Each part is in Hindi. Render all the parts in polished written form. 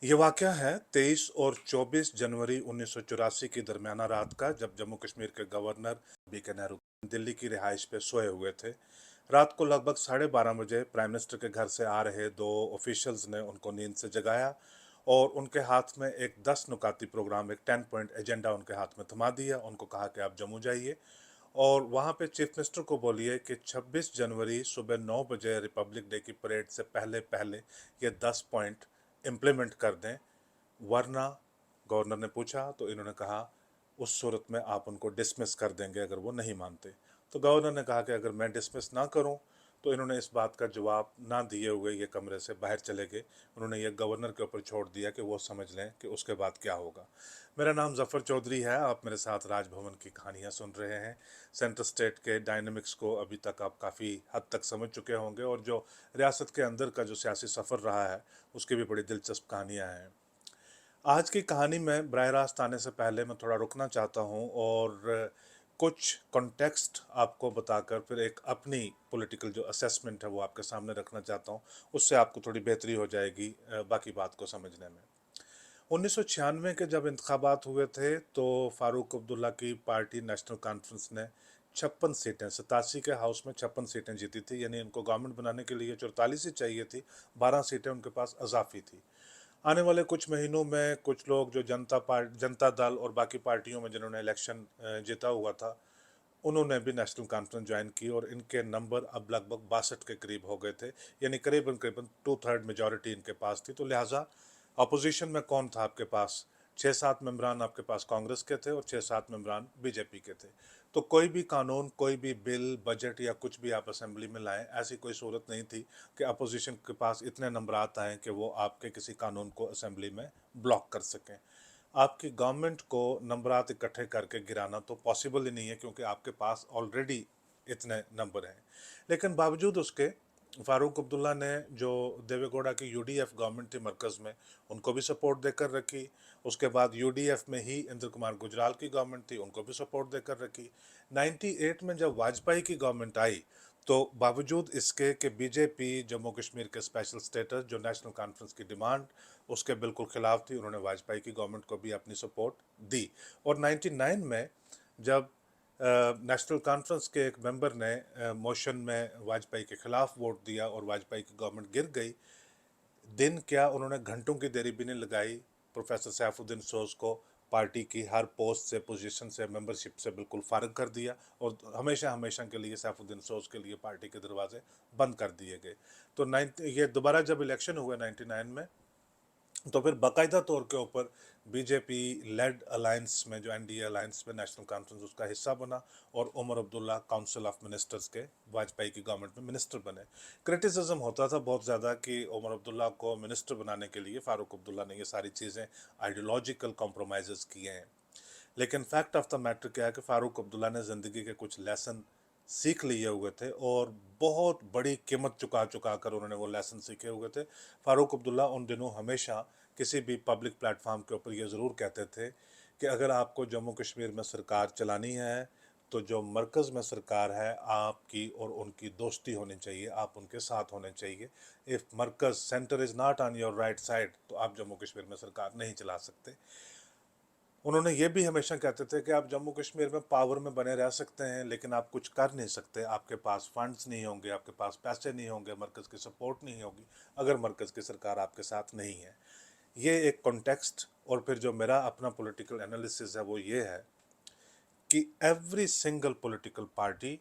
ये वाक़या है 23 और 24 जनवरी 1984 की दरमियाना रात का, जब जम्मू कश्मीर के गवर्नर बीके नेहरू दिल्ली की रिहाइश पे सोए हुए थे। रात को लगभग 12:30 बजे प्राइम मिनिस्टर के घर से आ रहे दो ऑफिशियल्स ने उनको नींद से जगाया और उनके हाथ में एक 10 नुकाती प्रोग्राम, एक 10 पॉइंट एजेंडा उनके हाथ में थमा दिया। उनको कहा कि आप जम्मू जाइए और वहाँ पे चीफ मिनिस्टर को बोलिए कि 26 जनवरी सुबह 9 बजे रिपब्लिक डे की परेड से पहले पहले ये 10 पॉइंट इम्प्लीमेंट कर दें, वरना गवर्नर ने पूछा तो इन्होंने कहा उस सूरत में आप उनको डिसमिस कर देंगे अगर वो नहीं मानते। तो गवर्नर ने कहा कि अगर मैं डिसमिस ना करूं, तो इन्होंने इस बात का जवाब ना दिए हुए ये कमरे से बाहर चले गए। उन्होंने ये गवर्नर के ऊपर छोड़ दिया कि वो समझ लें कि उसके बाद क्या होगा। मेरा नाम जफ़र चौधरी है, आप मेरे साथ राजभवन की कहानियाँ सुन रहे हैं। सेंट्रल स्टेट के डायनामिक्स को अभी तक आप काफ़ी हद तक समझ चुके होंगे और जो रियासत के अंदर का जो सियासी सफ़र रहा है उसकी भी बड़ी दिलचस्प कहानियाँ हैं। आज की कहानी में बराह रास्त आने से पहले मैं थोड़ा रुकना चाहता हूँ और कुछ कॉन्टेक्स्ट आपको बताकर फिर एक अपनी पॉलिटिकल जो असेसमेंट है वो आपके सामने रखना चाहता हूँ। उससे आपको थोड़ी बेहतरी हो जाएगी बाकी बात को समझने में। 1996 के जब इंतखाबात हुए थे तो फारूक अब्दुल्ला की पार्टी नेशनल कॉन्फ्रेंस ने 56 सीटें, 87 के हाउस में 56 सीटें जीती थी। यानी इनको गवर्नमेंट बनाने के लिए 44 ही चाहिए थी, 12 सीटें उनके पास अजाफी थी। आने वाले कुछ महीनों में कुछ लोग जो जनता दल और बाकी पार्टियों में जिन्होंने इलेक्शन जीता हुआ था, उन्होंने भी नेशनल कॉन्फ्रेंस ज्वाइन की और इनके नंबर अब लगभग 62 के करीब हो गए थे। यानी करीबन करीबन 2/3 मेजॉरिटी इनके पास थी। तो लिहाजा अपोजिशन में कौन था आपके पास? 6-7 मेंबरान आपके पास कांग्रेस के थे और 6-7 मेंबरान बीजेपी के थे। तो कोई भी कानून, कोई भी बिल, बजट या कुछ भी आप असेंबली में लाएं, ऐसी कोई सूरत नहीं थी कि अपोजिशन के पास इतने नंबरात आए कि वो आपके किसी कानून को असेंबली में ब्लॉक कर सकें। आपकी गवर्नमेंट को नंबरात इकट्ठे करके गिराना तो पॉसिबल ही नहीं है, क्योंकि आपके पास ऑलरेडी इतने नंबर हैं। लेकिन बावजूद उसके फारूक अब्दुल्ला ने, जो देवेगौड़ा की यूडीएफ गवर्नमेंट थी मरकज़ में, उनको भी सपोर्ट देकर रखी। उसके बाद यूडीएफ में ही इंद्र कुमार गुजराल की गवर्नमेंट थी, उनको भी सपोर्ट देकर रखी। 98 में जब वाजपेयी की गवर्नमेंट आई, तो बावजूद इसके कि बीजेपी जम्मू कश्मीर के स्पेशल स्टेटस, जो नेशनल कॉन्फ्रेंस की डिमांड, उसके बिल्कुल खिलाफ थी, उन्होंने वाजपेयी की गवर्नमेंट को भी अपनी सपोर्ट दी। और 99 में जब नेशनल कॉन्फ्रेंस के एक मेंबर ने मोशन में वाजपेयी के खिलाफ वोट दिया और वाजपेयी की गवर्नमेंट गिर गई, दिन क्या, उन्होंने घंटों की देरी भी नहीं लगाई प्रोफेसर सैफुद्दीन सोज को पार्टी की हर पोस्ट से, पोजीशन से, मेंबरशिप से बिल्कुल फारिग कर दिया और हमेशा हमेशा के लिए सैफुद्दीन सोज के लिए पार्टी के दरवाजे बंद कर दिए गए। तो ये दोबारा जब इलेक्शन हुए 99 में, तो फिर बाकायदा तौर के ऊपर बीजेपी लेड अलायंस में, जो एनडीए अलायंस में नेशनल कॉन्फ्रेंस उसका हिस्सा बना और Omar Abdullah council of ministers के, वाजपेयी की गवर्नमेंट में मिनिस्टर बने। क्रिटिसिज्म होता था बहुत ज़्यादा कि उमर अब्दुल्ला को मिनिस्टर बनाने के लिए फारूक अब्दुल्ला ने ये सारी चीज़ें, आइडियोलॉजिकल कॉम्प्रोमाइज़ किए हैं। लेकिन फैक्ट ऑफ द मैटर क्या है कि फारूक अब्दुल्ला ने ज़िंदगी के कुछ लेसन सीख लिए हुए थे और बहुत बड़ी कीमत चुका चुका कर उन्होंने वो लेसन सीखे हुए थे। फारूक अब्दुल्ला उन दिनों हमेशा किसी भी पब्लिक प्लेटफॉर्म के ऊपर ये ज़रूर कहते थे कि अगर आपको जम्मू कश्मीर में सरकार चलानी है, तो जो मरकज़ में सरकार है, आपकी और उनकी दोस्ती होनी चाहिए, आप उनके साथ होने चाहिए। इफ़ मरकज़ centre is not on your right side, तो आप जम्मू कश्मीर में सरकार नहीं चला सकते। उन्होंने ये भी हमेशा कहते थे कि आप जम्मू कश्मीर में पावर में बने रह सकते हैं, लेकिन आप कुछ कर नहीं सकते। आपके पास फंड्स नहीं होंगे, आपके पास पैसे नहीं होंगे, मरकज़ की सपोर्ट नहीं होगी अगर मरकज़ की सरकार आपके साथ नहीं है। ये एक कॉन्टेक्स्ट। और फिर जो मेरा अपना पॉलिटिकल एनालिसिस है वो ये है कि एवरी सिंगल पॉलिटिकल पार्टी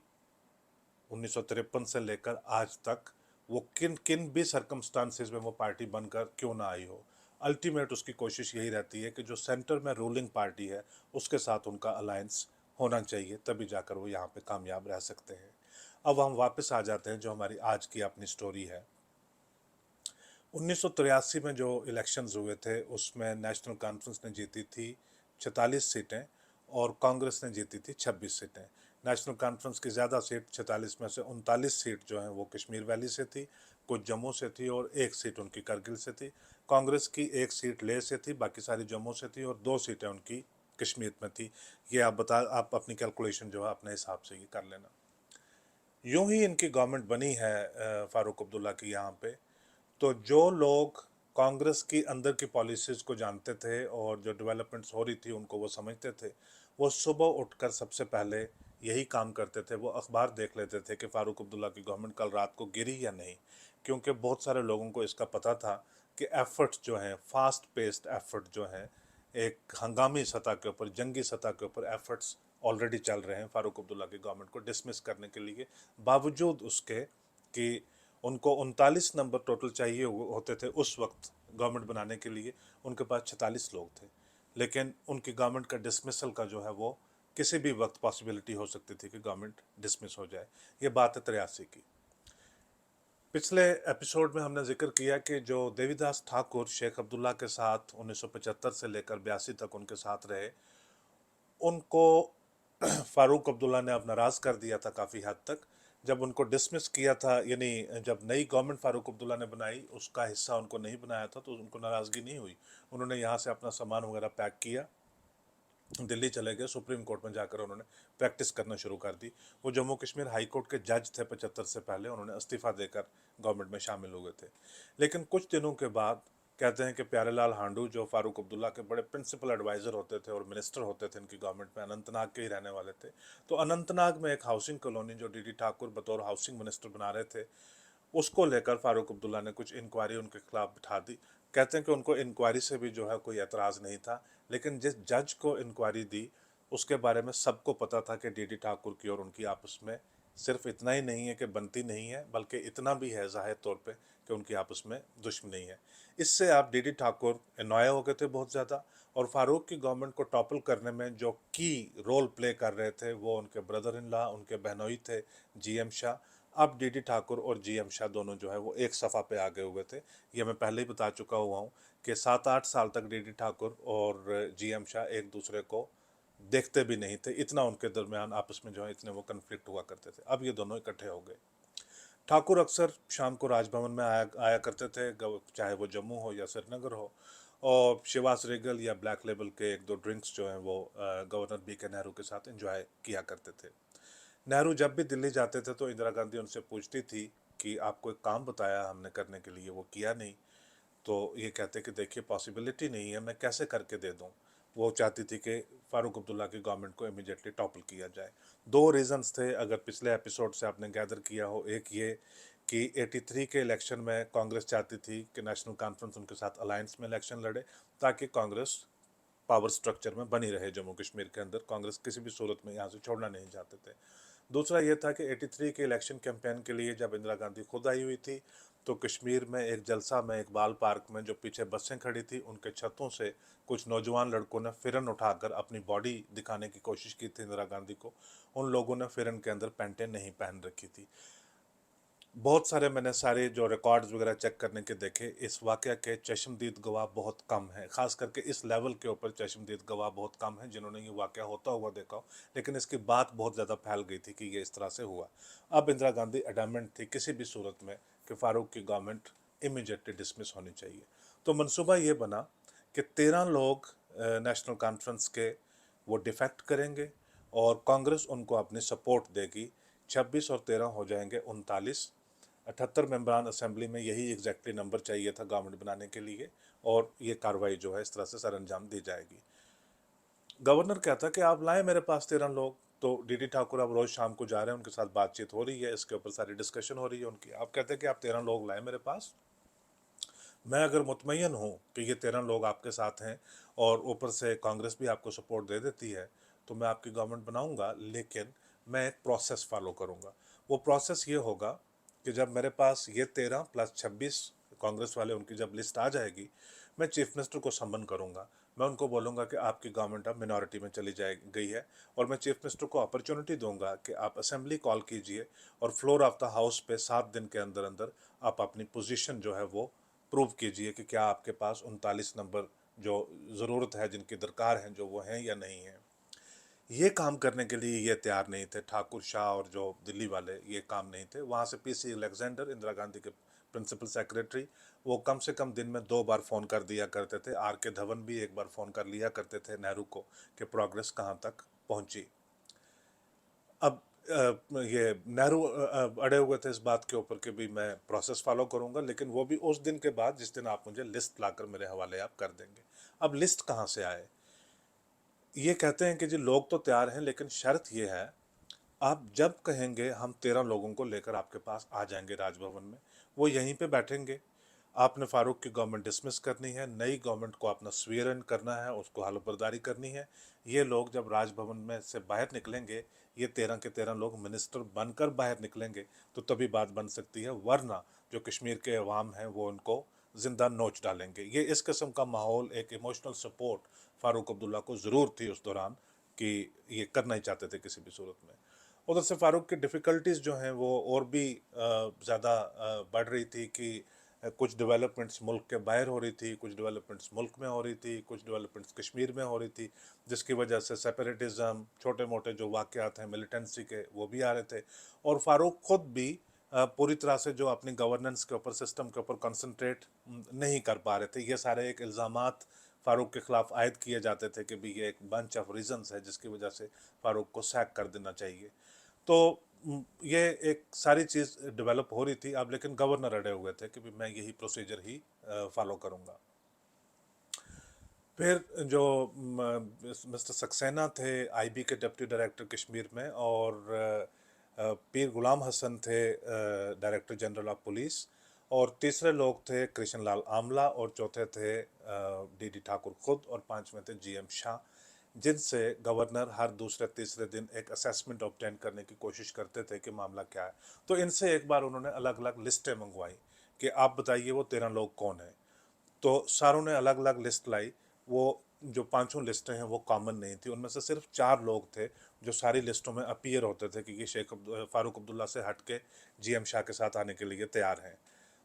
1953 से लेकर आज तक, वो किन किन भी सर्कमस्टांसिस में वो पार्टी बनकर क्यों ना आई हो, अल्टीमेट उसकी कोशिश यही रहती है कि जो सेंटर में रूलिंग पार्टी है उसके साथ उनका अलायंस होना चाहिए, तभी जाकर वो यहाँ पे कामयाब रह सकते हैं। अब हम वापस आ जाते हैं जो हमारी आज की अपनी स्टोरी है। 1983 में जो इलेक्शंस हुए थे उसमें नेशनल कॉन्फ्रेंस ने जीती थी 46 सीटें और कांग्रेस ने जीती थी 26 सीटें। नेशनल कॉन्फ्रेंस की ज़्यादा सीट, 46 में से 39 सीट जो हैं वो कश्मीर वैली से थी, कुछ जम्मू से थी और एक सीट उनकी करगिल से थी। कांग्रेस की एक सीट लेह से थी, बाकी सारी जम्मू से थी और 2 सीटें उनकी कश्मीर में थी। ये आप अपनी कैलकुलेशन जो है अपने हिसाब से ये कर लेना। यूं ही इनकी गवर्नमेंट बनी है फारूक अब्दुल्ला की यहाँ पे। तो जो लोग कांग्रेस की अंदर की पॉलिसीज़ को जानते थे और जो डेवलपमेंट्स हो रही थी उनको वो समझते थे। वो सुबह उठकर सबसे पहले यही काम करते थे, वो अखबार देख लेते थे कि फ़ारूक अब्दुल्ला की गवर्नमेंट कल रात को गिरी या नहीं। क्योंकि बहुत सारे लोगों को इसका पता था कि एफ़र्ट्स जो हैं, फ़ास्ट पेस्ड एफ़र्ट जो हैं, एक हंगामी सतह के ऊपर, जंगी सतह के ऊपर एफ़र्ट्स ऑलरेडी चल रहे हैं फ़ारूक अब्दुल्ला की गवर्नमेंट को डिसमिस करने के लिए। बावजूद उसके कि उनको 39 नंबर टोटल चाहिए होते थे उस वक्त गवर्नमेंट बनाने के लिए, उनके पास 46 लोग थे। लेकिन उनकी गवर्नमेंट का डिसमिसल का जो है वो किसी भी वक्त पॉसिबिलिटी हो सकती थी कि गवर्नमेंट डिसमिस हो जाए। ये बात है 83 की। पिछले एपिसोड में हमने जिक्र किया कि जो देवीदास ठाकुर शेख अब्दुल्ला के साथ 1975 से लेकर 82 तक उनके साथ रहे, उनको फारूक अब्दुल्ला ने अब नाराज़ कर दिया था काफ़ी हद तक। जब उनको डिसमिस किया था, यानी जब नई गवर्नमेंट फारूक अब्दुल्ला ने बनाई उसका हिस्सा उनको नहीं बनाया था, तो उनको नाराज़गी नहीं हुई। उन्होंने यहाँ से अपना सामान वगैरह पैक किया, दिल्ली चले गए, सुप्रीम कोर्ट में जाकर उन्होंने प्रैक्टिस करना शुरू कर दी। वो जम्मू कश्मीर हाई कोर्ट के जज थे 75 से पहले, उन्होंने इस्तीफ़ा देकर गवर्नमेंट में शामिल हो गए थे। लेकिन कुछ दिनों के बाद कहते हैं कि प्यारेलाल हांडू जो फारूक अब्दुल्ला के बड़े प्रिंसिपल एडवाइज़र होते थे और मिनिस्टर होते थे इनकी गवर्नमेंट में, अनंतनाग के ही रहने वाले थे। तो अनंतनाग में एक हाउसिंग कॉलोनी जो डी ठाकुर बतौर हाउसिंग मिनिस्टर बना रहे थे, उसको लेकर फारूक अब्दुल्ला ने कुछ इंक्वायरी उनके खिलाफ बिठा दी। कहते हैं कि उनको इंक्वायरी से भी जो है कोई एतराज़ नहीं था, लेकिन जिस जज को इंक्वायरी दी उसके बारे में सबको पता था कि डी ठाकुर की और उनकी आपस में सिर्फ इतना ही नहीं है कि बनती नहीं है, बल्कि इतना भी है ज़ाहिर तौर पे कि उनकी आपस में दुश्मनी है। इससे आप डी ठाकुर एनॉय हो गए थे बहुत ज़्यादा, और फारूक की गवर्नमेंट को टॉपल करने में जो की रोल प्ले कर रहे थे वो उनके ब्रदर इन लॉ, उनके बहनोई थे, जीएम शाह। अब डी ठाकुर और जीएम शाह दोनों जो है वो एक सफ़ा पे आ गए हुए थे। ये मैं पहले ही बता चुका हुआ हूँ कि 7-8 साल तक डी ठाकुर और जीएम शाह एक दूसरे को देखते भी नहीं थे, इतना उनके दरमियान आपस में जो है इतने वो कन्फ्लिक्ट हुआ करते थे। अब ये दोनों इकट्ठे हो गए। ठाकुर अक्सर शाम को राजभवन में आया आया करते थे, चाहे वो जम्मू हो या श्रीनगर हो, और शिवास रेगल या ब्लैक लेबल के एक दो ड्रिंक्स जो हैं वो गवर्नर बी के नेहरू के साथ एंजॉय किया करते थे। नेहरू जब भी दिल्ली जाते थे तो इंदिरा गांधी उनसे पूछती थी कि आपको एक काम बताया हमने करने के लिए, वो किया नहीं। तो ये कहते कि देखिए पॉसिबिलिटी नहीं है, मैं कैसे करके दे दूं। वो चाहती थी कि फारूक अब्दुल्ला की गवर्नमेंट को इमीडिएटली टॉपल किया जाए। दो रीजंस थे, अगर पिछले एपिसोड से आपने गैदर किया हो। एक ये कि 83 के इलेक्शन में कांग्रेस चाहती थी कि नेशनल कॉन्फ्रेंस उनके साथ अलायंस में इलेक्शन लड़े, ताकि कांग्रेस पावर स्ट्रक्चर में बनी रहे जम्मू कश्मीर के अंदर, कांग्रेस किसी भी सूरत में यहाँ से छोड़ना नहीं चाहते थे। दूसरा ये था कि 83 के इलेक्शन कैंपेन के लिए जब इंदिरा गांधी खुद आई हुई थी, तो कश्मीर में एक जलसा में इकबाल पार्क में जो पीछे बसें खड़ी थी उनके छतों से कुछ नौजवान लड़कों ने फिरन उठाकर अपनी बॉडी दिखाने की कोशिश की थी इंदिरा गांधी को। उन लोगों ने फिरन के अंदर पैंटें नहीं पहन रखी थी। बहुत सारे मैंने सारे जो रिकॉर्ड्स वगैरह चेक करने के देखे, इस वाक़या के चश्मदीद गवाह बहुत कम हैं, ख़ास करके इस लेवल के ऊपर चश्मदीद गवाह बहुत कम हैं जिन्होंने ये वाक़या होता हुआ देखा हो। लेकिन इसकी बात बहुत ज़्यादा फैल गई थी कि ये इस तरह से हुआ। अब इंदिरा गांधी एडमेंट थी किसी भी सूरत में कि फ़ारूक की गवर्नमेंट इमीडिएटली डिसमिस होनी चाहिए। तो मनसूबा ये बना कि 13 लोग नेशनल कॉन्फ्रेंस के वो डिफेक्ट करेंगे और कांग्रेस उनको अपनी सपोर्ट देगी। 26 और 13 हो जाएंगे 39। 78 मेंबरान असेंबली में यही एग्जैक्टली नंबर चाहिए था गवर्नमेंट बनाने के लिए, और ये कार्रवाई जो है इस तरह से सर अंजाम दी जाएगी। गवर्नर कहता कि आप लाएं मेरे पास 13 लोग। तो डी ठाकुर अब रोज़ शाम को जा रहे हैं, उनके साथ बातचीत हो रही है, इसके ऊपर सारी डिस्कशन हो रही है उनकी। आप कहते हैं कि आप 13 लोग लाएं मेरे पास, मैं अगर मुतमयन हूँ कि ये 13 लोग आपके साथ हैं और ऊपर से कांग्रेस भी आपको सपोर्ट दे देती है, तो मैं आपकी गवर्नमेंट बनाऊंगा, लेकिन मैं एक प्रोसेस फॉलो करूंगा। वो प्रोसेस ये होगा कि जब मेरे पास ये 13 प्लस 26 कांग्रेस वाले, उनकी जब लिस्ट आ जाएगी, मैं चीफ मिनिस्टर को सम्मन करूंगा। मैं उनको बोलूँगा कि आपकी गवर्नमेंट अब मिनॉरिटी में चली जाए गई है, और मैं चीफ मिनिस्टर को अपॉर्चुनिटी दूंगा कि आप असेंबली कॉल कीजिए और फ्लोर ऑफ द हाउस पे 7 दिन के अंदर अंदर आप अपनी पोजीशन जो है वो प्रूव कीजिए कि क्या आपके पास 39 नंबर जो ज़रूरत है, जिनकी दरकार हैं, जो वो हैं या नहीं हैं। ये काम करने के लिए ये तैयार नहीं थे ठाकुर शाह, और जो दिल्ली वाले ये काम नहीं थे। वहाँ से पीसी अलेक्जेंडर, इंदिरा गांधी के प्रिंसिपल सेक्रेटरी, वो कम से कम दिन में 2 बार फ़ोन कर दिया करते थे। आर के धवन भी एक बार फ़ोन कर लिया करते थे नेहरू को कि प्रोग्रेस कहाँ तक पहुँची। अब ये नेहरू अड़े हुए थे इस बात के ऊपर कि भी मैं प्रोसेस फॉलो करूंगा, लेकिन वो भी उस दिन के बाद जिस दिन आप मुझे लिस्ट लाकर मेरे हवाले आप कर देंगे। अब लिस्ट कहाँ से आए? ये कहते हैं कि जी लोग तो तैयार हैं, लेकिन शर्त ये है, आप जब कहेंगे हम 13 लोगों को लेकर आपके पास आ जाएंगे राजभवन में, वो यहीं पे बैठेंगे। आपने फारूक की गवर्नमेंट डिसमिस करनी है, नई गवर्नमेंट को अपना स्वीयर इन करना है, उसको हलफबरदारी करनी है। ये लोग जब राजभवन में से बाहर निकलेंगे, ये 13 के 13 लोग मिनिस्टर बनकर बाहर निकलेंगे, तो तभी बात बन सकती है, वरना जो कश्मीर के अवाम हैं वो उनको जिंदा नोच डालेंगे। ये इस किस्म का माहौल, एक इमोशनल सपोर्ट फारूक अब्दुल्ला को ज़रूर थी उस दौरान, कि ये करना ही चाहते थे किसी भी सूरत में। उधर से फारूक की डिफ़िकल्टीज़ जो हैं वो और भी ज़्यादा बढ़ रही थी कि कुछ डेवलपमेंट्स मुल्क के बाहर हो रही थी, कुछ डेवलपमेंट्स मुल्क में हो रही थी, कुछ डेवलपमेंट्स कश्मीर में हो रही थी, जिसकी वजह से सेपरेटिज़म, छोटे मोटे जो वाक़यात हैं मिलिटेंसी के, वो भी आ रहे थे। और फारूक ख़ुद भी पूरी तरह से जो अपनी गवर्नेंस के ऊपर, सिस्टम के ऊपर कंसंट्रेट नहीं कर पा रहे थे। ये सारे एक इल्ज़ामात फ़ारूक के ख़िलाफ़ आयद किए जाते थे कि भी ये एक बंच ऑफ रीज़न्स है जिसकी वजह से फ़ारूक को सैक कर देना चाहिए। तो ये एक सारी चीज़ डेवलप हो रही थी। अब लेकिन गवर्नर अड़े हुए थे कि भी मैं यही प्रोसीजर ही फॉलो करूँगा। फिर जो मिस्टर सक्सेना थे आईबी के डिप्टी डायरेक्टर कश्मीर में, और पीर गुलाम हसन थे डायरेक्टर जनरल ऑफ पुलिस, और तीसरे लोग थे कृष्ण लाल आमला, और चौथे थे डीडी ठाकुर खुद, और पांचवें थे जीएम शाह, जिनसे गवर्नर हर दूसरे तीसरे दिन एक असेसमेंट ऑब्टेन करने की कोशिश करते थे कि मामला क्या है। तो इनसे एक बार उन्होंने अलग अलग लिस्टें मंगवाई कि आप बताइए वो 13 लोग कौन हैं। तो सारों ने अलग अलग लिस्ट लाई। वो जो पांचों लिस्टें हैं वो कॉमन नहीं थी, उनमें से सिर्फ 4 लोग थे जो सारी लिस्टों में अपीयर होते थे कि ये फारूक अब्दुल्ला से हट के जीएम शाह के साथ आने के लिए तैयार हैं।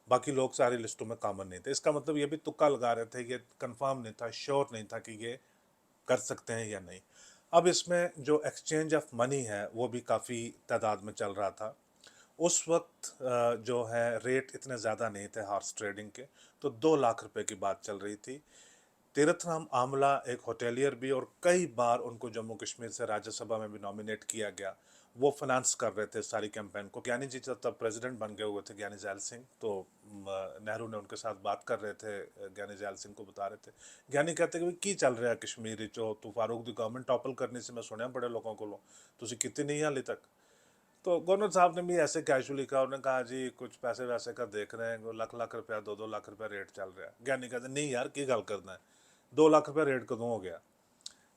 बाकी लोग सारी लिस्टों में कॉमन नहीं थे। इसका मतलब ये भी तुक्का लगा रहे थे, ये कंफर्म नहीं था, श्योर नहीं था कि ये कर सकते हैं या नहीं। अब इसमें जो एक्सचेंज ऑफ मनी है वो भी काफ़ी तादाद में चल रहा था। उस वक्त जो है रेट इतने ज़्यादा नहीं थे हॉर्स ट्रेडिंग के, तो 2 लाख रुपए की बात चल रही थी। तीरथ राम आमला एक होटेलियर भी, और कई बार उनको जम्मू कश्मीर से राज्यसभा में भी नॉमिनेट किया गया। वो फाइनेंस कर रहे थे सारी कैंपेन को। ज्ञानी जी जब तब प्रेसिडेंट बन गए हुए थे, ज्ञानी जैल सिंह, तो नेहरू ने उनके साथ बात कर रहे थे, ज्ञानी जैल सिंह को बता रहे थे। ज्ञानी कहते कि की चल रहा है कश्मीर चो तू फारूक दी गवर्नमेंट टॉपल करने से मैं सुनिया बड़े लोगों को तुसी कितनी नहीं हाली तक। तो गवर्नर साहब ने भी ऐसे कैजुअली कहा, उन्होंने कहा जी कुछ पैसे वैसे का देख रहे हैं, लाख लाख रुपया 2-2 लाख रुपया रेट चल रहा है। ज्ञानी कहते नहीं यार की गल करना है, 2 लाख रुपया रेट कदों हो गया?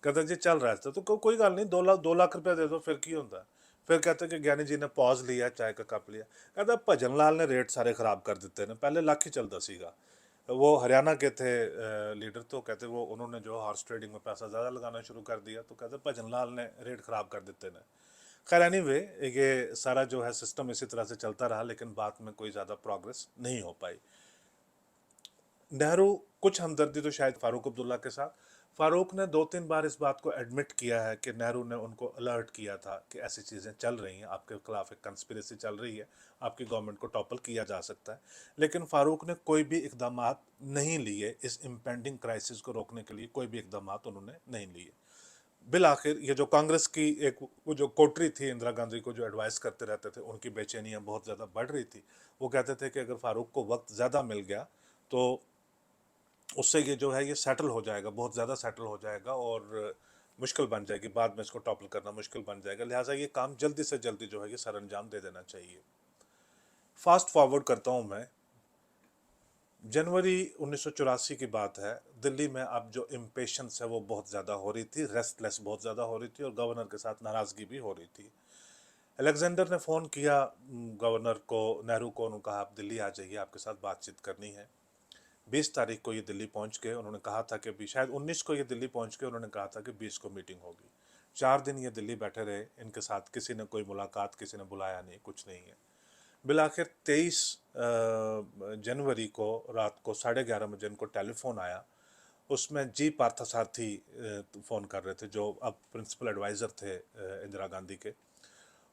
कहते जी चल रहा है तो कोई गल नहीं, 2 लाख रुपया दे दो, फिर की होता। फिर कहते कि ज्ञानी जी ने पॉज लिया, चाय का कप लिया, कहता भजन लाल ने रेट सारे खराब कर दिते ने, पहले लाख ही चलता सीगा। वो हरियाणा के थे लीडर, तो कहते वो उन्होंने जो हॉर्स ट्रेडिंग में पैसा ज़्यादा लगाना शुरू कर दिया, तो कहते भजन लाल ने रेट ख़राब कर देते ने। खैर एनीवे, ये सारा जो है सिस्टम इसी तरह से चलता रहा, लेकिन बाद में कोई ज़्यादा प्रोग्रेस नहीं हो पाई। नेहरू कुछ हमदर्दी तो शायद फारूक अब्दुल्ला के साथ, फारूक ने 2-3 बार इस बात को एडमिट किया है कि नेहरू ने उनको अलर्ट किया था कि ऐसी चीज़ें चल रही हैं, आपके खिलाफ एक कंस्पिरेसी चल रही है, आपकी गवर्नमेंट को टॉपल किया जा सकता है। लेकिन फारूक ने कोई भी इकदाम नहीं लिए, इस इम्पेंडिंग क्राइसिस को रोकने के लिए कोई भी इकदाम उन्होंने नहीं लिए। बिल आखिर ये जो कांग्रेस की एक वो जो कोटरी थी इंदिरा गांधी को जो एडवाइस करते रहते थे, उनकी बेचैनियाँ बहुत ज़्यादा बढ़ रही थी। वो कहते थे कि अगर फारूक को वक्त ज़्यादा मिल गया तो उससे ये जो है ये सेटल हो जाएगा, बहुत ज़्यादा सेटल हो जाएगा, और मुश्किल बन जाएगी, बाद में इसको टॉपल करना मुश्किल बन जाएगा। लिहाजा ये काम जल्दी से जल्दी जो है ये सर अंजाम दे देना चाहिए। फास्ट फॉरवर्ड करता हूँ मैं, जनवरी 1984 की बात है। दिल्ली में अब जो इम्पेशंस है वो बहुत ज़्यादा हो रही थी, रेस्टलेस बहुत ज़्यादा हो रही थी, और गवर्नर के साथ नाराज़गी भी हो रही थी। अलेक्जेंडर ने फ़ोन किया गवर्नर को, नेहरू को, उन्होंने कहा आप दिल्ली आ जाइए, आपके साथ बातचीत करनी है। 20 तारीख को ये दिल्ली पहुंच गए। उन्होंने कहा था कि भी शायद 19 को ये दिल्ली पहुंच गए, उन्होंने कहा था कि 20 को मीटिंग होगी। 4 दिन ये दिल्ली बैठे रहे, इनके साथ किसी ने कोई मुलाकात, किसी ने बुलाया नहीं, कुछ नहीं है। बिलाखिर 23 जनवरी को रात को 11:30 बजे इनको टेलीफोन आया। उसमें जी पार्थसारथी फ़ोन कर रहे थे, जो अब प्रिंसिपल एडवाइज़र थे इंदिरा गांधी के।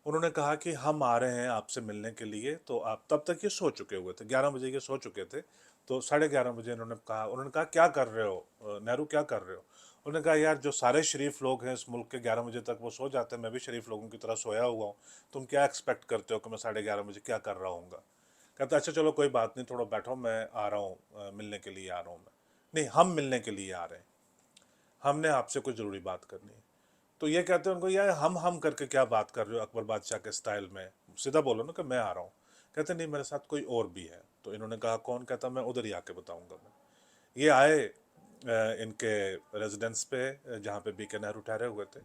उन्होंने कहा कि हम आ रहे हैं आपसे मिलने के लिए, तो आप तब तक ये सो चुके हुए थे, 11 बजे ये सो चुके थे। तो 11:30 बजे उन्होंने कहा क्या कर रहे हो नेहरू क्या कर रहे हो? उन्होंने कहा यार जो सारे शरीफ लोग हैं इस मुल्क के 11 बजे तक वो सो जाते हैं, मैं भी शरीफ लोगों की तरह सोया हुआ हूँ, तुम क्या एक्सपेक्ट करते हो कि मैं 11:30 बजे क्या कर रहा हूँ? कहता अच्छा चलो कोई बात नहीं, थोड़ा बैठो, मैं आ रहा हूँ, मिलने के लिए आ रहा हूँ मैं। नहीं, हम मिलने के लिए आ रहे हैं, हमने आपसे कोई ज़रूरी बात करनी है। तो ये कहते हैं उनको यार हम करके क्या बात कर रहे हो अकबर बादशाह के स्टाइल में, सीधा बोलो ना कि मैं आ रहा हूँ। कहते नहीं मेरे साथ कोई और भी है। तो इन्होंने कहा कौन? कहता मैं उधर ही आके बताऊंगा मैं। ये आए इनके रेजिडेंस पे, जहाँ पे बीके नेहरू ठहरे हुए थे,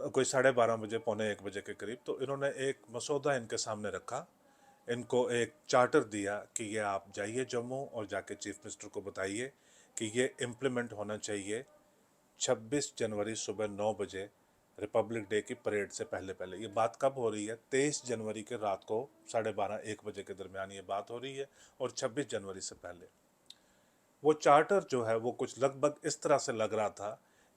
कोई 12:30 बजे, पौने 1 बजे के करीब। तो इन्होंने एक मसौदा इनके सामने रखा, इनको एक चार्टर दिया कि ये आप जाइए जम्मू और जाके चीफ मिनिस्टर को बताइए कि ये इम्प्लीमेंट होना चाहिए 26 जनवरी सुबह 9 बजे, रिपब्लिक डे की परेड से पहले पहले। ये बात कब हो रही है? 23 जनवरी के रात को 12:30 1 बजे के दरमियान ये बात हो रही है, और 26 जनवरी से पहले। वो चार्टर जो है वो कुछ लगभग इस तरह से लग रहा था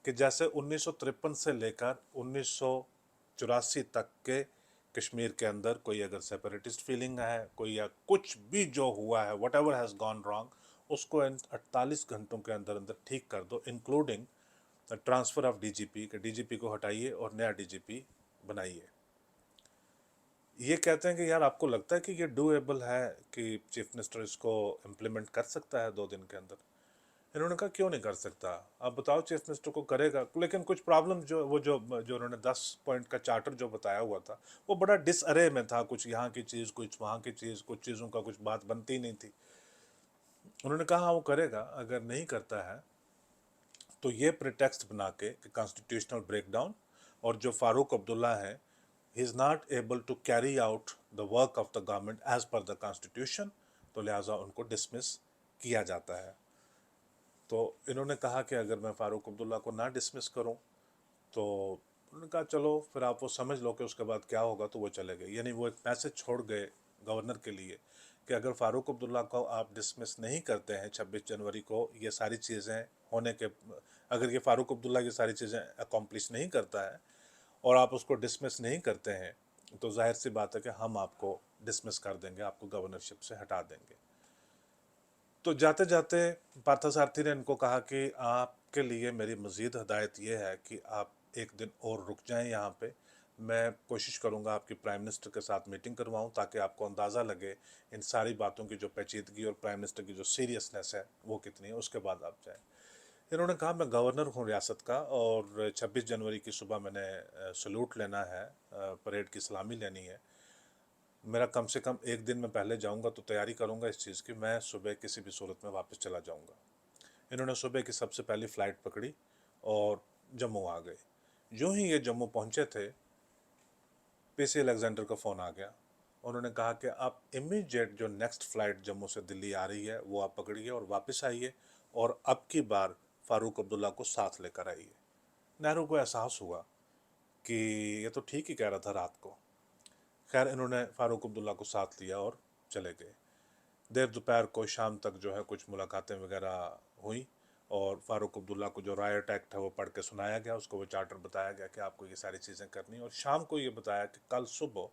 कि जैसे 1953 से लेकर 1984 तक के कश्मीर के अंदर कोई अगर सेपरेटिस्ट फीलिंग है, कोई या कुछ भी जो हुआ है, what ever has gone wrong, उसको इन 48 घंटों के अंदर अंदर ठीक कर दो, इंक्लूडिंग ट्रांसफ़र ऑफ डीजीपी, के डीजीपी को हटाइए और नया डीजीपी बनाइए। ये कहते हैं कि यार आपको लगता है कि ये डूएबल है कि चीफ मिनिस्टर इसको इम्प्लीमेंट कर सकता है 2 दिन के अंदर? इन्होंने कहा क्यों नहीं कर सकता, आप बताओ चीफ मिनिस्टर को, करेगा। लेकिन कुछ प्रॉब्लम जो वो जो जो उन्होंने 10 पॉइंट का चार्टर जो बताया हुआ था वो बड़ा डिसअरे में था, कुछ यहाँ की चीज़, कुछ वहाँ की चीज़, कुछ चीज़ों का कुछ बात बनती नहीं थी। उन्होंने कहा हाँ वो करेगा, अगर नहीं करता है तो ये प्रिटेक्स्ट बना के कॉन्स्टिट्यूशनल ब्रेकडाउन, और जो फारूक अब्दुल्ला है he is not able to carry out the work of the government as per the constitution, तो लिहाजा उनको डिसमिस किया जाता है। तो इन्होंने कहा कि अगर मैं फ़ारूक अब्दुल्ला को ना डिसमिस करूं, तो उन्होंने कहा चलो फिर आप वो समझ लो कि उसके बाद क्या होगा, तो वो चले गए। यानी वो एक मैसेज छोड़ गए गवर्नर के लिए कि अगर फ़ारूक अब्दुल्ला को आप डिसमिस नहीं करते हैं 26 जनवरी को, ये सारी चीज़ें होने के, अगर ये फ़ारूक अब्दुल्ला ये सारी चीज़ें अकॉम्प्लिश नहीं करता है और आप उसको डिसमिस नहीं करते हैं, तो जाहिर सी बात है कि हम आपको डिसमिस कर देंगे, आपको गवर्नरशिप से हटा देंगे। तो जाते जाते पार्थसारथी ने इनको कहा कि आपके लिए मेरी मज़ीद हदायत ये है कि आप एक दिन और रुक जाएं यहाँ पे, मैं कोशिश करूँगा आपकी प्राइम मिनिस्टर के साथ मीटिंग करवाऊँ ताकि आपको अंदाज़ा लगे इन सारी बातों की जो पेचीदगी और प्राइम मिनिस्टर की जो सीरियसनेस है वो कितनी है, उसके बाद आप जाएँ। इन्होंने कहा मैं गवर्नर हूँ रियासत का, और 26 जनवरी की सुबह मैंने सल्यूट लेना है, परेड की सलामी लेनी है, मेरा कम से कम एक दिन में पहले जाऊंगा तो तैयारी करूंगा इस चीज़ की, मैं सुबह किसी भी सूरत में वापस चला जाऊंगा। इन्होंने सुबह की सबसे पहली फ़्लाइट पकड़ी और जम्मू आ गए। यूं ही ये जम्मू पहुंचे थे, पीसी अलेक्जेंडर का फ़ोन आ गया। उन्होंने कहा कि आप इमीडिएट जो नेक्स्ट फ़्लाइट जम्मू से दिल्ली आ रही है वो आप पकड़िए और वापस आइए, और अब की बार फ़ारूक अब्दुल्ला को साथ लेकर आइए। नेहरू को एहसास हुआ कि ये तो ठीक ही कह रहा था रात को। खैर इन्होंने फ़ारूक अब्दुल्ला को साथ लिया और चले गए। देर दोपहर को शाम तक जो है कुछ मुलाकातें वगैरह हुई, और फ़ारूक अब्दुल्ला को जो रायट एक्ट है वो पढ़ के सुनाया गया, उसको वो चार्टर बताया गया कि आपको ये सारी चीज़ें करनी, और शाम को ये बताया कि कल सुबह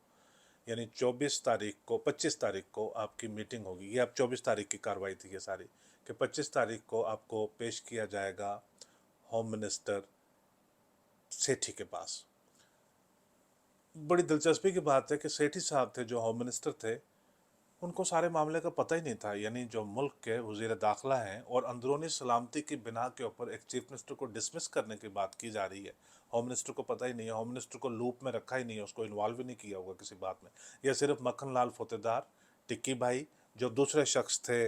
यानी 24 तारीख को, 25 तारीख को आपकी मीटिंग होगी। ये अब 24 तारीख की कार्रवाई थी ये सारी, कि 25 तारीख को आपको पेश किया जाएगा होम मिनिस्टर सेठी के पास। बड़ी दिलचस्पी की बात है कि सेठी साहब थे जो होम मिनिस्टर थे, उनको सारे मामले का पता ही नहीं था। यानी जो मुल्क के वज़ीर दाखिला हैं और अंदरूनी सलामती की बिना के ऊपर एक चीफ मिनिस्टर को डिसमिस करने की बात की जा रही है, होम मिनिस्टर को पता ही नहीं है, होम मिनिस्टर को लूप में रखा ही नहीं है, उसको इन्वॉल्व ही नहीं किया होगा किसी बात में। यह सिर्फ मक्खन लाल फोतेदार, टिक्की भाई, जो दूसरे शख्स थे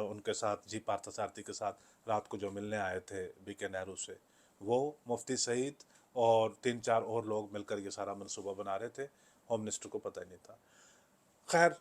उनके साथ, जी पार्थसारथी के साथ रात को जो मिलने आए थे बीके नेहरू से, वो मुफ्ती सईद और 3 4 और लोग मिलकर ये सारा मनसूबा बना रहे थे, होम मिनिस्टर को पता ही नहीं था। खैर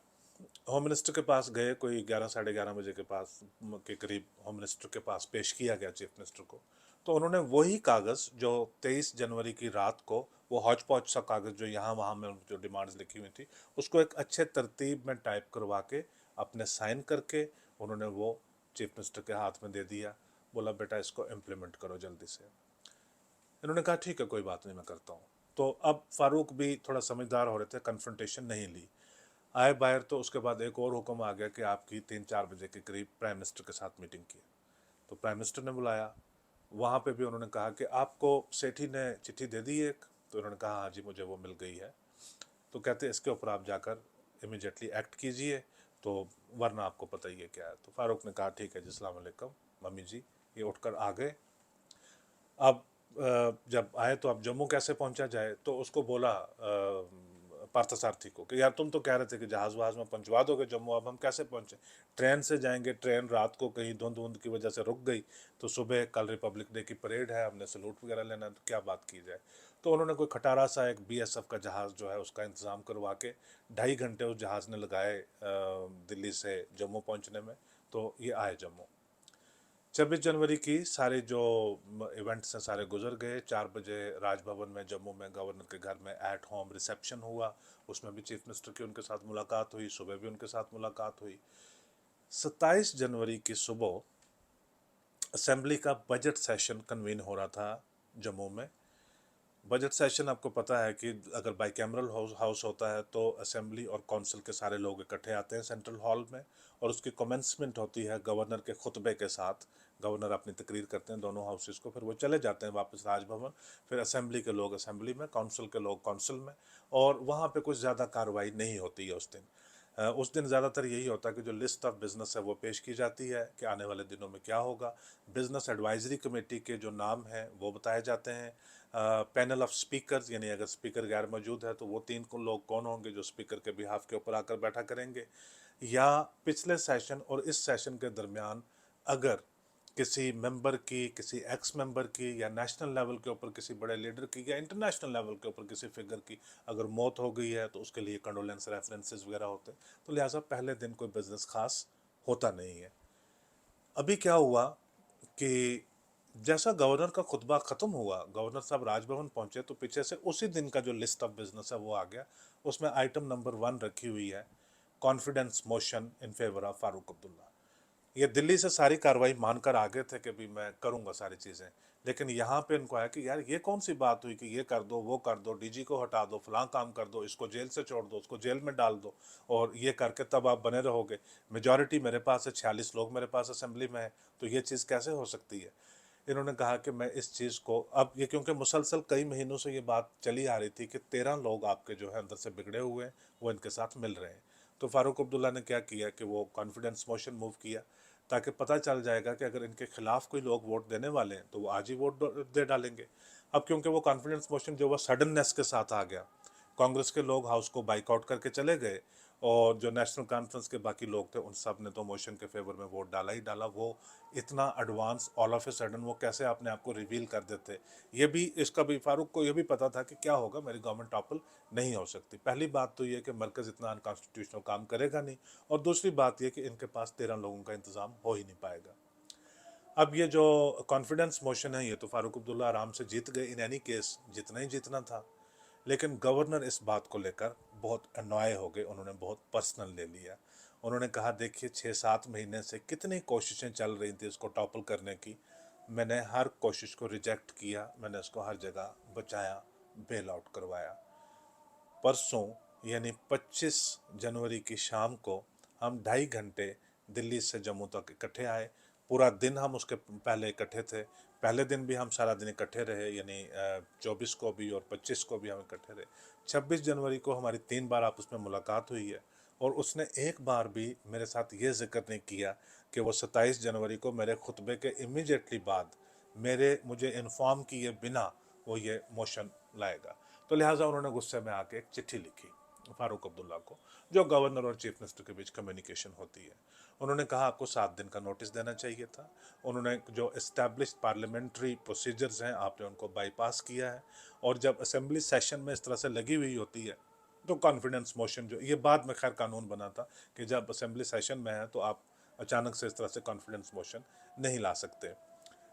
होम मिनिस्टर के पास गए, कोई 11 साढ़े 11 बजे के पास के करीब होम मिनिस्टर के पास पेश किया गया चीफ मिनिस्टर को। तो उन्होंने वही कागज़ जो 23 जनवरी की रात को, वो हौच पौच सा कागज़ जो यहाँ वहाँ में जो डिमांड्स लिखी हुई थी, उसको एक अच्छे तरतीब में टाइप करवा के अपने साइन करके उन्होंने वो चीफ मिनिस्टर के हाथ में दे दिया। बोला बेटा इसको इम्प्लीमेंट करो जल्दी से। इन्होंने कहा ठीक है कोई बात नहीं मैं करता हूँ। तो अब फारूक भी थोड़ा समझदार हो रहे थे, कन्फ्रंटेशन नहीं ली, आए बाहर। तो उसके बाद एक और हुक्म आ गया कि आपकी 3 4 बजे के करीब प्राइम मिनिस्टर के साथ मीटिंग की। तो प्राइम मिनिस्टर ने बुलाया। वहाँ पे भी उन्होंने कहा कि आपको सेठी ने चिट्ठी दे दी एक, तो उन्होंने कहा हाँ जी मुझे वो मिल गई है। तो कहते इसके ऊपर आप जाकर इमिडिएटली एक्ट कीजिए, तो वरना आपको पता ही है क्या है। तो फारूक ने कहा ठीक है जी, अस्सलाम वालेकुम मम्मी जी। ये उठकर आ गए। अब जब आए तो अब जम्मू कैसे पहुंचा जाए, तो उसको बोला पार्थसारथी को कि यार तुम तो कह रहे थे कि जहाज़ वहाज में पहुंचवा दोगे जम्मू, अब हम कैसे पहुंचे, ट्रेन से जाएंगे, ट्रेन रात को कहीं धुंध धुंध की वजह से रुक गई, तो सुबह कल रिपब्लिक डे की परेड है, हमने सलूट वगैरह लेना है, तो क्या बात की जाए। तो उन्होंने कोई खटारा सा एक BSF का जहाज़ जो है उसका इंतज़ाम करवा के 2.5 घंटे उस जहाज़ ने लगाए दिल्ली से जम्मू पहुंचने में। तो ये आए जम्मू। 26 जनवरी की सारे जो इवेंट्स हैं सारे गुजर गए। 4 बजे राजभवन में जम्मू में गवर्नर के घर में एट होम रिसेप्शन हुआ, उसमें भी चीफ मिनिस्टर की उनके साथ मुलाकात हुई, सुबह भी उनके साथ मुलाकात हुई। 27 जनवरी की सुबह असेंबली का बजट सेशन कन्वीन हो रहा था जम्मू में। बजट सेशन आपको पता है कि अगर बाई कैमरल हाउस होता है तो असेंबली और काउंसिल के सारे लोग इकट्ठे आते हैं सेंट्रल हॉल में, और उसकी कमेंसमेंट होती है गवर्नर के खुतबे के साथ। गवर्नर अपनी तकरीर करते हैं दोनों हाउसेस को, फिर वो चले जाते हैं वापस राजभवन। फिर असेंबली के लोग असेंबली में, काउंसिल के लोग काउंसिल में, और वहाँ पे कुछ ज़्यादा कार्रवाई नहीं होती है उस दिन। उस दिन ज़्यादातर यही होता है कि जो लिस्ट ऑफ बिज़नेस है वो पेश की जाती है कि आने वाले दिनों में क्या होगा। बिज़नेस एडवाइजरी कमेटी के जो नाम हैं वो बताए जाते हैं। पैनल ऑफ स्पीकर्स, यानी अगर स्पीकर गैर मौजूद है तो वो 3 लोग कौन होंगे जो स्पीकर के बिहाफ के ऊपर आकर बैठा करेंगे। या पिछले सेशन और इस सेशन के दरमियान अगर किसी मेंबर की, किसी एक्स मेंबर की, या नेशनल लेवल के ऊपर किसी बड़े लीडर की, या इंटरनेशनल लेवल के ऊपर किसी फिगर की अगर मौत हो गई है तो उसके लिए कंडोलेंस रेफरेंसेस वगैरह होते हैं। तो लिहाजा पहले दिन कोई बिजनेस खास होता नहीं है। अभी क्या हुआ कि जैसा गवर्नर का खुतबा ख़त्म हुआ, गवर्नर साहब राजभवन पहुंचे, तो पीछे से उसी दिन का जो लिस्ट ऑफ बिजनेस है वो आ गया। उसमें आइटम नंबर 1 रखी हुई है, confidence motion in favour of Farooq Abdullah. ये दिल्ली से सारी कार्रवाई मानकर आ गए थे कि भी मैं करूंगा सारी चीज़ें, लेकिन यहाँ पे इनको आया कि यार ये कौन सी बात हुई कि ये कर दो, वो कर दो, DG को हटा दो, फलां काम कर दो, इसको जेल से छोड़ दो, उसको जेल में डाल दो, और ये करके तब आप बने रहोगे। मेजॉरिटी मेरे पास है, 46 लोग मेरे पास असेंबली में है, तो ये चीज़ कैसे हो सकती है। इन्होंने कहा कि मैं इस चीज़ को अब ये, क्योंकि मुसलसल कई महीनों से ये बात चली आ रही थी कि 13 लोग आपके जो है अंदर से बिगड़े हुए हैं, वो इनके साथ मिल रहे हैं। तो फारूक अब्दुल्ला ने क्या किया कि वो कॉन्फिडेंस मोशन मूव किया, ताकि पता चल जाएगा कि अगर इनके खिलाफ कोई लोग वोट देने वाले हैं तो वो आज ही वोट दे डालेंगे। अब क्योंकि वो कॉन्फिडेंस मोशन जो वो सडननेस के साथ आ गया, कांग्रेस के लोग हाउस को बाइकआउट करके चले गए, और जो नेशनल कॉन्फ्रेंस के बाकी लोग थे उन सब ने तो मोशन के फेवर में वोट डाला ही डाला। वो इतना advance all of a sudden वो कैसे अपने आप को रिवील कर देते, ये भी, इसका भी फारूक को ये भी पता था कि क्या होगा, मेरी गवर्नमेंट टॉपल नहीं हो सकती। पहली बात तो ये कि मरकज़ इतना अनकॉन्स्टिट्यूशनल काम करेगा नहीं, और दूसरी बात ये कि इनके पास 13 लोगों का इंतज़ाम हो ही नहीं पाएगा। अब ये जो कॉन्फिडेंस मोशन है ये तो फारूक अब्दुल्ला आराम से जीत गए, इन एनी केस जितना ही जीतना था। लेकिन गवर्नर इस बात को लेकर बहुत अनॉय हो गए, उन्होंने बहुत पर्सनल ले लिया। उन्होंने कहा देखिए 6-7 महीने से कितनी कोशिशें चल रही थी इसको टॉपल करने की, मैंने हर कोशिश को रिजेक्ट किया, मैंने इसको हर जगह बचाया, बेल आउट करवाया। परसों यानी 25 जनवरी की शाम को हम 2.5 घंटे दिल्ली से जम्मू तक इकट्ठे आए। पूरा दिन हम उसके पहले इकट्ठे थे, पहले दिन भी हम सारा दिन इकट्ठे रहे, यानी 24 को भी और 25 को भी हम इकट्ठे रहे। 26 जनवरी को हमारी 3 बार आपस में मुलाकात हुई है, और उसने एक बार भी मेरे साथ ये जिक्र नहीं किया कि वो 27 जनवरी को मेरे खुतबे के इमीडिएटली बाद मुझे इन्फॉर्म किए बिना वो ये मोशन लाएगा। तो लिहाजा उन्होंने गुस्से में आके एक चिट्ठी लिखी फारूक अब्दुल्ला को, जो गवर्नर और चीफ मिनिस्टर के बीच कम्युनिकेशन होती है। उन्होंने कहा आपको 7 दिन का नोटिस देना चाहिए था। उन्होंने जो इस्टेब्लिश पार्लियामेंट्री प्रोसीजर्स हैं आपने उनको बाईपास किया है, और जब असेंबली सेशन में इस तरह से लगी हुई होती है तो कॉन्फिडेंस मोशन, जो ये बाद में खैर कानून बना था कि जब असेंबली सेशन में है तो आप अचानक से इस तरह से कॉन्फिडेंस मोशन नहीं ला सकते।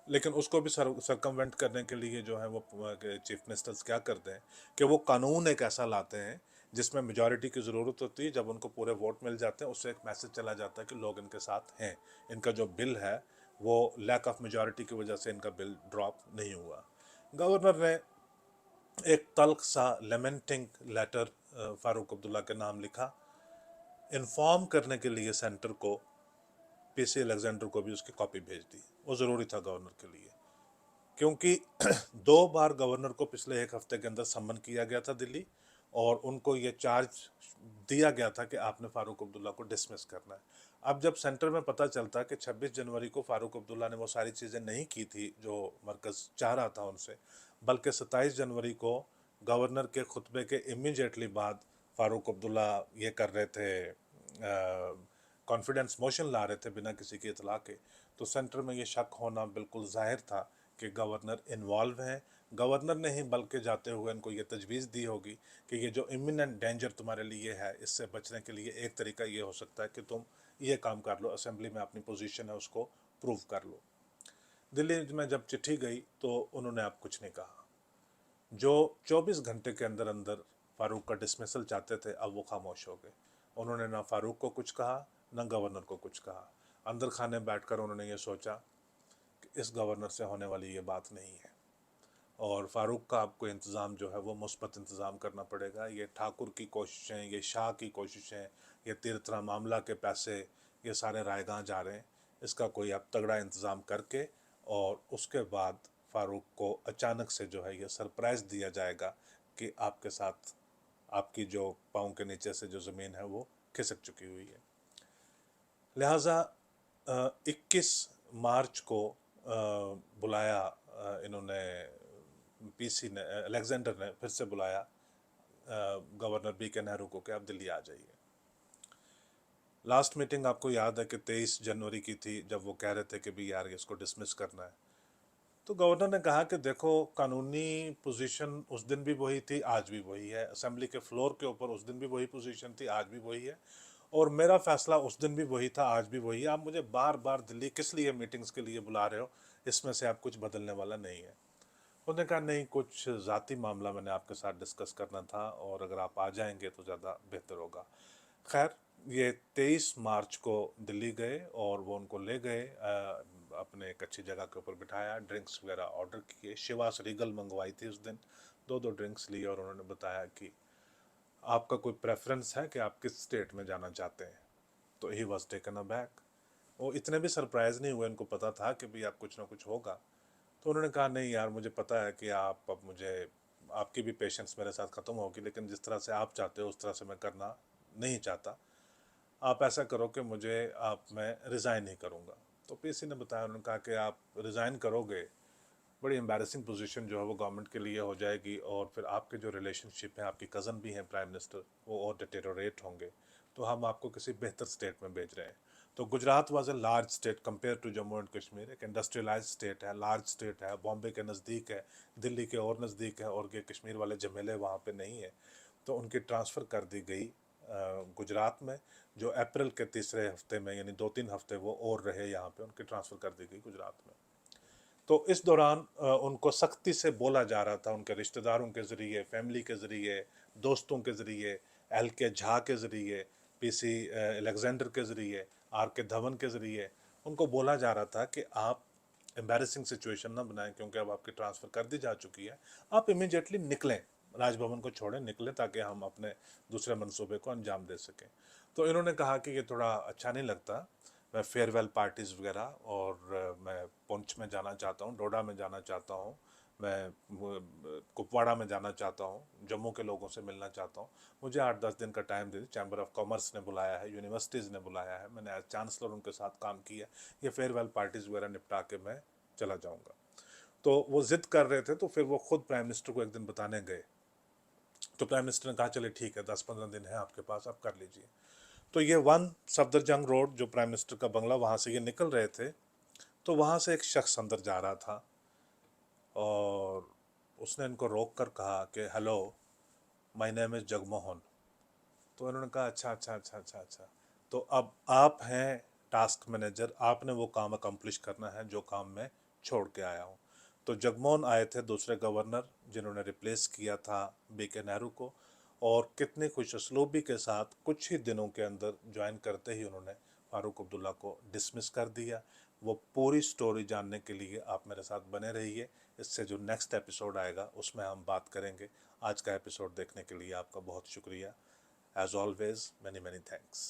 लेकिन उसको भी सरकमवेंट करने के लिए जो है वो चीफ मिनिस्टर्स क्या करते हैं कि वो कानून एक ऐसा लाते हैं जिसमें मेजॉरिटी की ज़रूरत होती है। जब उनको पूरे वोट मिल जाते हैं उससे एक मैसेज चला जाता है कि लोग इनके साथ हैं, इनका जो बिल है वो लैक ऑफ मेजॉरिटी की वजह से इनका बिल ड्रॉप नहीं हुआ। गवर्नर ने एक तल्ख सा लेमेंटिंग लेटर फारूक अब्दुल्ला के नाम लिखा, इन्फॉर्म करने के लिए सेंटर को पीसी अलेक्जेंडर को भी उसकी कॉपी भेज दी। वो ज़रूरी था गवर्नर के लिए, क्योंकि 2 बार गवर्नर को पिछले 1 हफ्ते के अंदर सम्मन किया गया था दिल्ली, और उनको ये चार्ज दिया गया था कि आपने फारूक अब्दुल्ला को डिसमिस करना है। अब जब सेंटर में पता चलता है कि 26 जनवरी को फारूक अब्दुल्ला ने वो सारी चीज़ें नहीं की थी जो मरकज़ चाह रहा था उनसे, बल्कि 27 जनवरी को गवर्नर के खुतबे के इमीडिएटली बाद फारूक अब्दुल्ला ये कर रहे थे, कॉन्फिडेंस मोशन ला रहे थे बिना किसी की इतला के, तो सेंटर में ये शक होना बिल्कुल जाहिर था कि गवर्नर इन्वॉल्व हैं। गवर्नर ने ही बल्कि जाते हुए इनको ये तजवीज़ दी होगी कि ये जो इमिनेंट डेंजर तुम्हारे लिए है, इससे बचने के लिए एक तरीका ये हो सकता है कि तुम ये काम कर लो, असेंबली में अपनी पोजीशन है उसको प्रूव कर लो। दिल्ली में जब चिट्ठी गई तो उन्होंने अब कुछ नहीं कहा। जो 24 घंटे के अंदर अंदर फारूक का डिसमिसल चाहते थे, अब वो खामोश हो गए। उन्होंने ना फारूक को कुछ कहा, ना गवर्नर को कुछ कहा। अंदर खाने बैठकर उन्होंने ये सोचा कि इस गवर्नर से होने वाली ये बात नहीं है, और फारूक का आपको इंतज़ाम जो है वो मुस्बत इंतज़ाम करना पड़ेगा। ये ठाकुर की कोशिशें, ये शाह की कोशिशें, ये तीर्थरा मामला के पैसे, ये सारे रायगां जा रहे हैं। इसका कोई अब तगड़ा इंतज़ाम करके, और उसके बाद फारूक को अचानक से जो है ये सरप्राइज़ दिया जाएगा कि आपके साथ आपकी जो पाँव के नीचे से जो ज़मीन है वो खिसक चुकी हुई है। लिहाजा 21 मार्च को बुलाया इन्होंने, पीसी ने, अलेक्जेंडर ने फिर से बुलाया गवर्नर बीके नेहरू को कि आप दिल्ली आ जाइए। लास्ट मीटिंग आपको याद है कि 23 जनवरी की थी, जब वो कह रहे थे कि भी यार इसको डिसमिस करना है। तो गवर्नर ने कहा कि देखो, कानूनी पोजीशन उस दिन भी वही थी, आज भी वही है। असेंबली के फ्लोर के ऊपर उस दिन भी वही पोजीशन थी, आज भी वही है, और मेरा फैसला उस दिन भी वही था, आज भी वही है। आप मुझे बार बार दिल्ली किस लिए मीटिंग्स के लिए बुला रहे हो, इसमें से आप कुछ बदलने वाला नहीं है। उन्होंने कहा नहीं, कुछ ज़ाती मामला मैंने आपके साथ डिस्कस करना था, और अगर आप आ जाएंगे तो ज़्यादा बेहतर होगा। खैर, ये 23 मार्च को दिल्ली गए और वो उनको ले गए, अपने एक अच्छी जगह के ऊपर बिठाया, ड्रिंक्स वगैरह ऑर्डर किए। शिवास रीगल मंगवाई थी उस दिन, 2-2 ड्रिंक्स लिए, और उन्होंने बताया कि आपका कोई प्रेफरेंस है कि आप किस स्टेट में जाना चाहते हैं। तो ही वॉज टेकन अबैक। वो इतने भी सरप्राइज़ नहीं हुए, उनको पता था कि भाई आप कुछ ना कुछ होगा। तो उन्होंने कहा नहीं यार, मुझे पता है कि आप अब मुझे, आपकी भी पेशेंस मेरे साथ ख़त्म होगी, लेकिन जिस तरह से आप चाहते हो उस तरह से मैं करना नहीं चाहता। आप ऐसा करो कि मुझे, आप, मैं रिज़ाइन ही करूँगा। तो पीसी ने बताया, उन्होंने कहा कि आप रिज़ाइन करोगे, बड़ी एम्बैरेसिंग पोजीशन जो है वो गवर्नमेंट के लिए हो जाएगी, और फिर आपके जो रिलेशनशिप है, आपकी कज़न भी हैं प्राइम मिनिस्टर, वो और डिटेरोरेट होंगे। तो हम आपको किसी बेहतर स्टेट में भेज रहे हैं। तो Gujarat was a large state compare to Jammu and Kashmir. एक इंडस्ट्रियलाइज स्टेट है, लार्ज स्टेट है, बॉम्बे के नज़दीक है, दिल्ली के और नज़दीक है, और ये कश्मीर वाले झमेले वहाँ पे नहीं है। तो उनकी ट्रांसफ़र कर दी गई गुजरात में, जो अप्रैल के तीसरे हफ्ते में, यानी 2-3 हफ्ते वो और रहे यहाँ पे, उनकी ट्रांसफ़र कर दी गई गुजरात में। तो इस दौरान उनको सख्ती से बोला जा रहा था, उनके रिश्तेदारों के ज़रिए, फैमिली के ज़रिए, दोस्तों के ज़रिए, एल के झा के ज़रिए, पीसी अलेक्जेंडर के ज़रिए, आर के धवन के ज़रिए, उनको बोला जा रहा था कि आप एम्बैरेसिंग सिचुएशन ना बनाएं, क्योंकि अब आपकी ट्रांसफ़र कर दी जा चुकी है, आप इमीडिएटली निकलें, राजभवन को छोड़ें, निकलें, ताकि हम अपने दूसरे मंसूबे को अंजाम दे सकें। तो इन्होंने कहा कि ये थोड़ा अच्छा नहीं लगता, मैं फेयरवेल पार्टीज़ वगैरह, और मैं पुंछ में जाना चाहता हूँ, डोडा में जाना चाहता हूँ, मैं कुपवाड़ा में जाना चाहता हूँ, जम्मू के लोगों से मिलना चाहता हूँ। मुझे 8-10 दिन का time they, chamber of commerce ने बुलाया है, यूनिवर्सिटीज़ ने बुलाया है, मैंने एज चांसलर उनके साथ काम किया, ये फेयरवेल पार्टीज़ वगैरह निपटा के मैं चला जाऊँगा। तो वो ज़िद कर रहे थे, तो फिर वो खुद प्राइम मिनिस्टर को एक दिन बताने गए। तो प्राइम मिनिस्टर ने कहा चलिए ठीक है, 10-15 दिन है आपके पास, आप कर लीजिए। तो ये 1 सफदरजंग रोड, जो प्राइम मिनिस्टर का बंगला, वहाँ से ये निकल रहे थे, तो वहाँ से एक शख्स अंदर जा रहा था, और उसने इनको रोक कर कहा कि hello, my name is Jagmohan. तो इन्होंने कहा अच्छा अच्छा अच्छा अच्छा अच्छा, तो अब आप हैं टास्क मैनेजर, आपने वो काम अकम्प्लिश करना है जो काम मैं छोड़ के आया हूँ। तो जगमोहन आए थे, दूसरे गवर्नर, जिन्होंने रिप्लेस किया था बीके नेहरू को, और कितनी खुश उसलूबी के साथ कुछ ही दिनों के अंदर ज्वाइन करते ही उन्होंने फारूक अब्दुल्ला को डिसमिस कर दिया। वो पूरी स्टोरी जानने के लिए आप मेरे साथ बने रहिए। इससे जो नेक्स्ट एपिसोड आएगा उसमें हम बात करेंगे। आज का एपिसोड देखने के लिए आपका बहुत शुक्रिया। As always, many thanks.